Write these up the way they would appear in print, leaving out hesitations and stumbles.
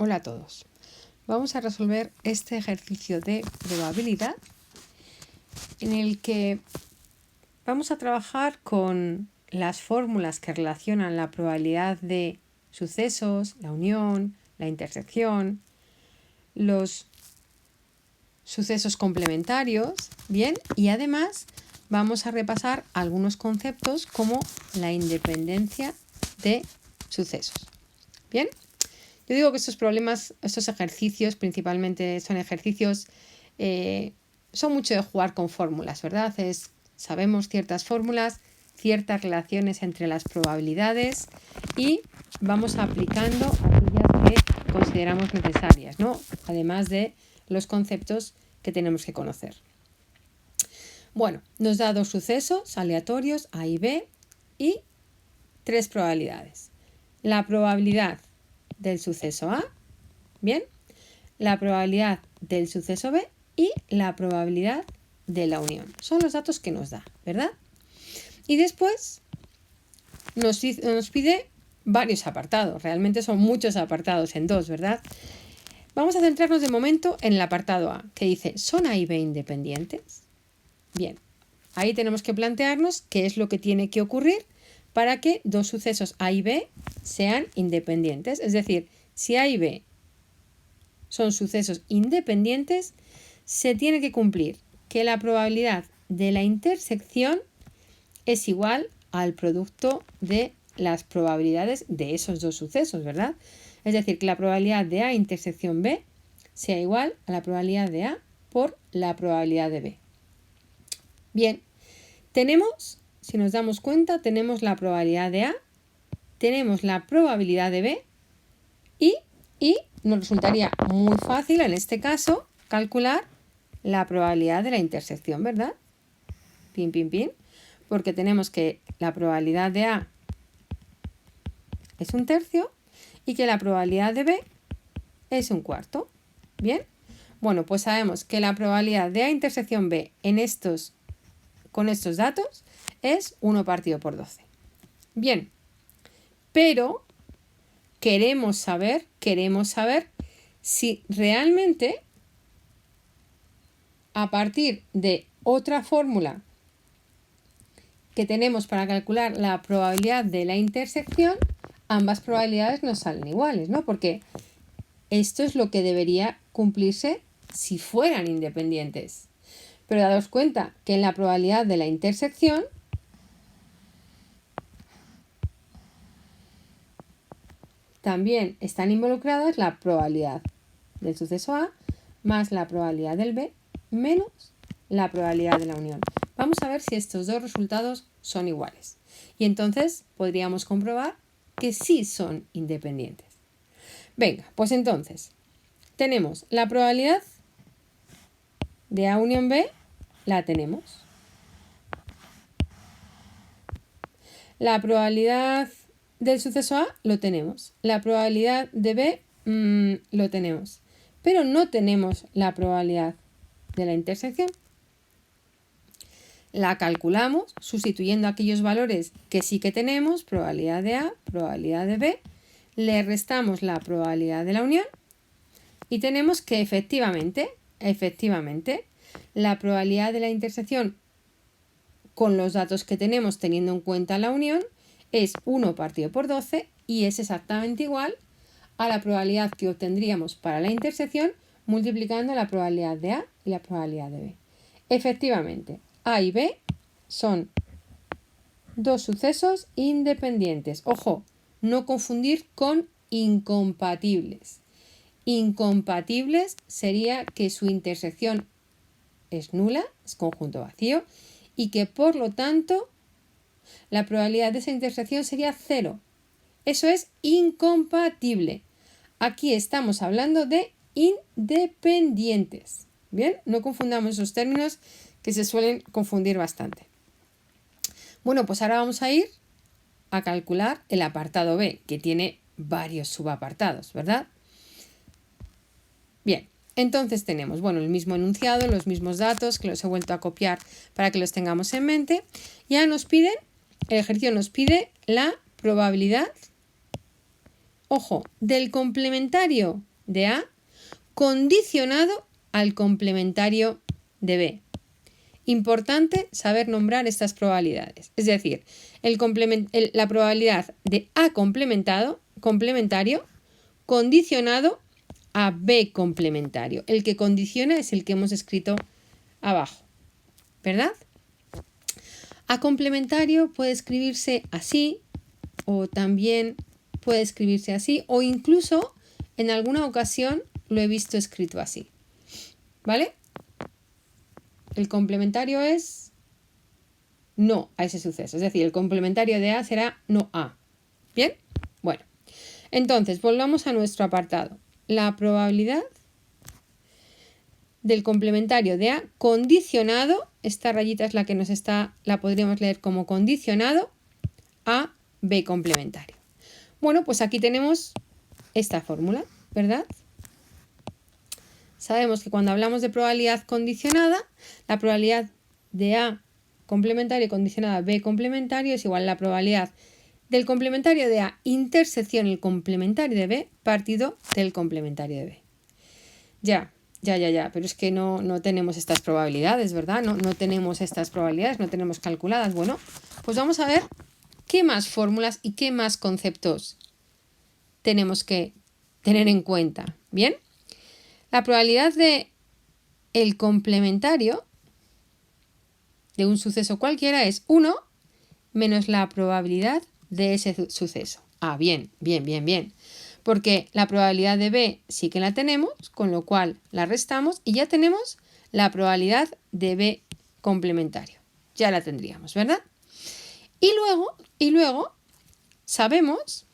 Hola a todos. Vamos a resolver este ejercicio de probabilidad en el que vamos a trabajar con las fórmulas que relacionan la probabilidad de sucesos, la unión, la intersección, los sucesos complementarios, ¿bien? Y además vamos a repasar algunos conceptos como la independencia de sucesos, ¿bien? Yo digo que estos ejercicios principalmente son ejercicios, son mucho de jugar con fórmulas, ¿verdad? Sabemos ciertas fórmulas, ciertas relaciones entre las probabilidades y vamos aplicando aquellas que consideramos necesarias, ¿no? Además de los conceptos que tenemos que conocer. Bueno, nos da dos sucesos aleatorios, A y B, y tres probabilidades. La probabilidad del suceso A, bien, la probabilidad del suceso B y la probabilidad de la unión. Son los datos que nos da, ¿verdad? Y después nos pide varios apartados, realmente son muchos apartados en dos, ¿verdad? Vamos a centrarnos de momento en el apartado A, que dice, ¿son A y B independientes? Bien, ahí tenemos que plantearnos qué es lo que tiene que ocurrir para que dos sucesos A y B sean independientes. Es decir, si A y B son sucesos independientes, se tiene que cumplir que la probabilidad de la intersección es igual al producto de las probabilidades de esos dos sucesos, ¿verdad? Es decir, que la probabilidad de A intersección B sea igual a la probabilidad de A por la probabilidad de B. Bien, si nos damos cuenta, tenemos la probabilidad de A, tenemos la probabilidad de B y nos resultaría muy fácil en este caso calcular la probabilidad de la intersección, ¿verdad? Pin, pin, pin. Porque tenemos que la probabilidad de A es 1/3 y que la probabilidad de B es 1/4. ¿Bien? Bueno, pues sabemos que la probabilidad de A intersección B con estos datos es 1 partido por 12. Bien, pero queremos saber si realmente a partir de otra fórmula que tenemos para calcular la probabilidad de la intersección, ambas probabilidades nos salen iguales, ¿no? Porque esto es lo que debería cumplirse si fueran independientes. Pero daos cuenta que en la probabilidad de la intersección también están involucradas la probabilidad del suceso A más la probabilidad del B menos la probabilidad de la unión. Vamos a ver si estos dos resultados son iguales. Y entonces podríamos comprobar que sí son independientes. Venga, pues entonces tenemos la probabilidad de A unión B, la tenemos. La probabilidad del suceso A lo tenemos. La probabilidad de B lo tenemos. Pero no tenemos la probabilidad de la intersección. La calculamos sustituyendo aquellos valores que sí que tenemos, probabilidad de A, probabilidad de B, le restamos la probabilidad de la unión y tenemos que efectivamente, la probabilidad de la intersección con los datos que tenemos teniendo en cuenta la unión es 1 partido por 12 y es exactamente igual a la probabilidad que obtendríamos para la intersección multiplicando la probabilidad de A y la probabilidad de B. Efectivamente, A y B son dos sucesos independientes. Ojo, no confundir con incompatibles. Incompatibles sería que su intersección es nula, es conjunto vacío, y que por lo tanto la probabilidad de esa intersección sería 0. Eso es incompatible. Aquí estamos hablando de independientes. Bien, no confundamos esos términos que se suelen confundir bastante. Bueno, pues ahora vamos a ir a calcular el apartado B, que tiene varios subapartados, ¿verdad? Bien, entonces tenemos, el mismo enunciado, los mismos datos, que los he vuelto a copiar para que los tengamos en mente. Ya el ejercicio nos pide la probabilidad, ojo, del complementario de A condicionado al complementario de B. Importante saber nombrar estas probabilidades. Es decir, la probabilidad de A complementario condicionado a B complementario. El que condiciona es el que hemos escrito abajo, ¿verdad? A complementario puede escribirse así o también puede escribirse así o incluso en alguna ocasión lo he visto escrito así, ¿vale? El complementario es no a ese suceso, es decir, el complementario de A será no A. ¿Bien? Bueno, entonces volvamos a nuestro apartado. La probabilidad del complementario de A condicionado, esta rayita es la que la podríamos leer como condicionado a B complementario. Bueno, pues aquí tenemos esta fórmula, ¿verdad? Sabemos que cuando hablamos de probabilidad condicionada, la probabilidad de A complementario condicionada a B complementario es igual a la probabilidad del complementario de A intersección el complementario de B partido del complementario de B. Ya, pero es que no tenemos estas probabilidades, ¿verdad? No tenemos estas probabilidades, no tenemos calculadas. Bueno, pues vamos a ver qué más fórmulas y qué más conceptos tenemos que tener en cuenta. ¿Bien? La probabilidad de el complementario de un suceso cualquiera es 1 menos la probabilidad de ese suceso. Ah, bien. Porque la probabilidad de B sí que la tenemos, con lo cual la restamos y ya tenemos la probabilidad de B complementario. Ya la tendríamos, ¿verdad? Y luego sabemos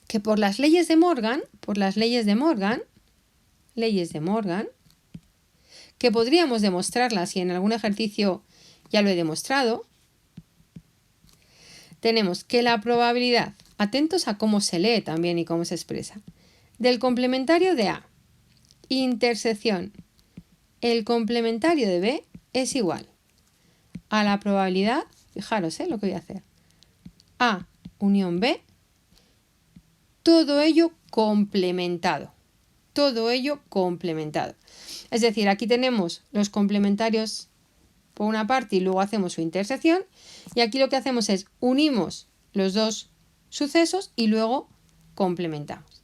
que por las leyes de Morgan, que podríamos demostrarlas y en algún ejercicio ya lo he demostrado, tenemos que la probabilidad, atentos a cómo se lee también y cómo se expresa, del complementario de A, intersección, el complementario de B es igual a la probabilidad, fijaros lo que voy a hacer, A unión B, todo ello complementado. Es decir, aquí tenemos los complementarios por una parte y luego hacemos su intersección y aquí lo que hacemos es unimos los dos sucesos y luego complementamos.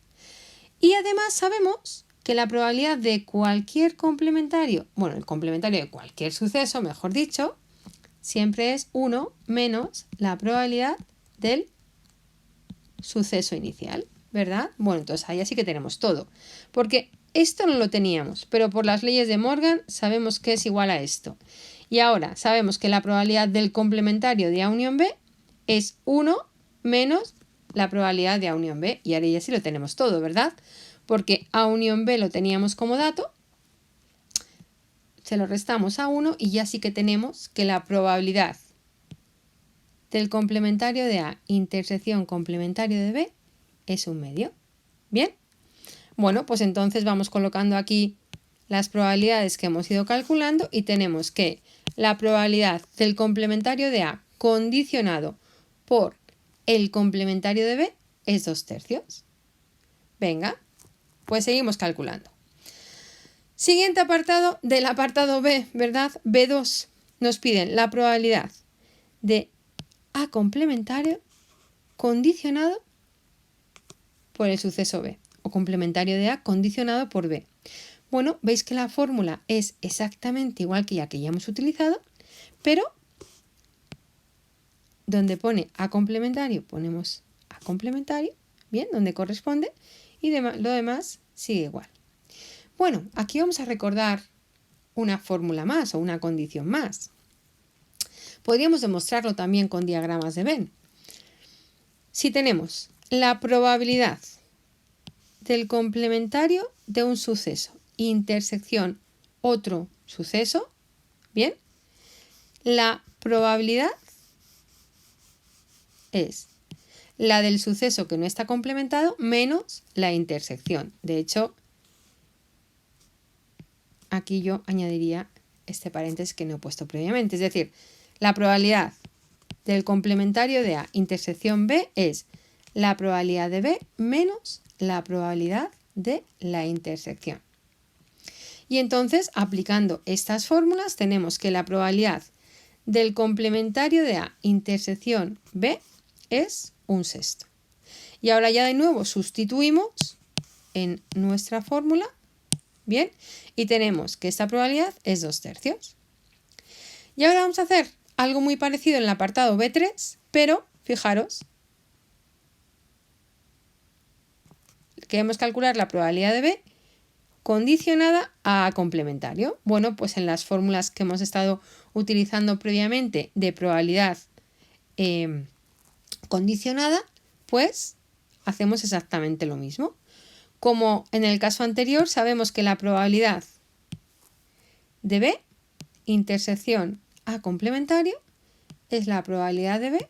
Y además sabemos que la probabilidad de cualquier complementario, bueno, el complementario de cualquier suceso, mejor dicho, siempre es 1 menos la probabilidad del suceso inicial, ¿verdad? Bueno, entonces ahí sí que tenemos todo, porque esto no lo teníamos, pero por las leyes de Morgan sabemos que es igual a esto. Y ahora sabemos que la probabilidad del complementario de A unión B es 1 menos la probabilidad de A unión B. Y ahora ya sí lo tenemos todo, ¿verdad? Porque A unión B lo teníamos como dato, se lo restamos a 1 y ya sí que tenemos que la probabilidad del complementario de A intersección complementario de B es 1/2. ¿Bien? Bueno, pues entonces vamos colocando aquí las probabilidades que hemos ido calculando y tenemos que la probabilidad del complementario de A condicionado por el complementario de B es 2/3. Venga, pues seguimos calculando. Siguiente apartado del apartado B, ¿verdad? B2. Nos piden la probabilidad de A complementario condicionado por el suceso B o complementario de A condicionado por B. Bueno, veis que la fórmula es exactamente igual que la que ya hemos utilizado, pero donde pone A complementario ponemos A complementario, bien, donde corresponde, y lo demás sigue igual. Bueno, aquí vamos a recordar una fórmula más o una condición más. Podríamos demostrarlo también con diagramas de Venn. Si tenemos la probabilidad del complementario de un suceso, intersección otro suceso, bien, la probabilidad es la del suceso que no está complementado menos la intersección. De hecho, aquí yo añadiría este paréntesis que no he puesto previamente. Es decir, la probabilidad del complementario de A intersección B es la probabilidad de B menos la probabilidad de la intersección. Y entonces, aplicando estas fórmulas, tenemos que la probabilidad del complementario de A intersección B es 1/6. Y ahora ya de nuevo sustituimos en nuestra fórmula, bien, y tenemos que esta probabilidad es 2/3. Y ahora vamos a hacer algo muy parecido en el apartado B3, pero fijaros, queremos calcular la probabilidad de B condicionada a complementario. Bueno, pues en las fórmulas que hemos estado utilizando previamente de probabilidad condicionada, pues hacemos exactamente lo mismo. Como en el caso anterior, sabemos que la probabilidad de B intersección A complementario es la probabilidad de B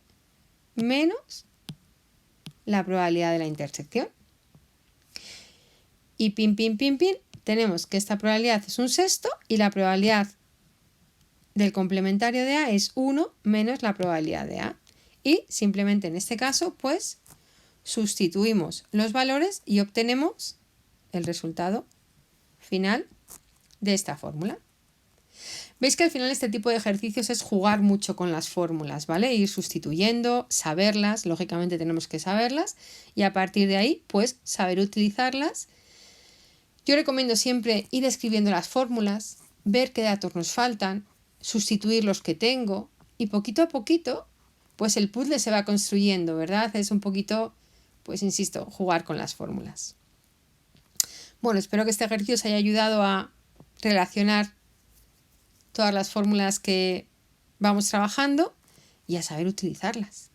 menos la probabilidad de la intersección. Y pin, pin, pin, pin, tenemos que esta probabilidad es 1/6 y la probabilidad del complementario de A es 1 menos la probabilidad de A. Y simplemente en este caso, pues sustituimos los valores y obtenemos el resultado final de esta fórmula. Veis que al final este tipo de ejercicios es jugar mucho con las fórmulas, ¿vale? Ir sustituyendo, saberlas, lógicamente tenemos que saberlas y a partir de ahí, pues saber utilizarlas. Yo recomiendo siempre ir escribiendo las fórmulas, ver qué datos nos faltan, sustituir los que tengo y poquito a poquito, pues el puzzle se va construyendo, ¿verdad? Es un poquito, pues insisto, jugar con las fórmulas. Bueno, espero que este ejercicio os haya ayudado a relacionar todas las fórmulas que vamos trabajando y a saber utilizarlas.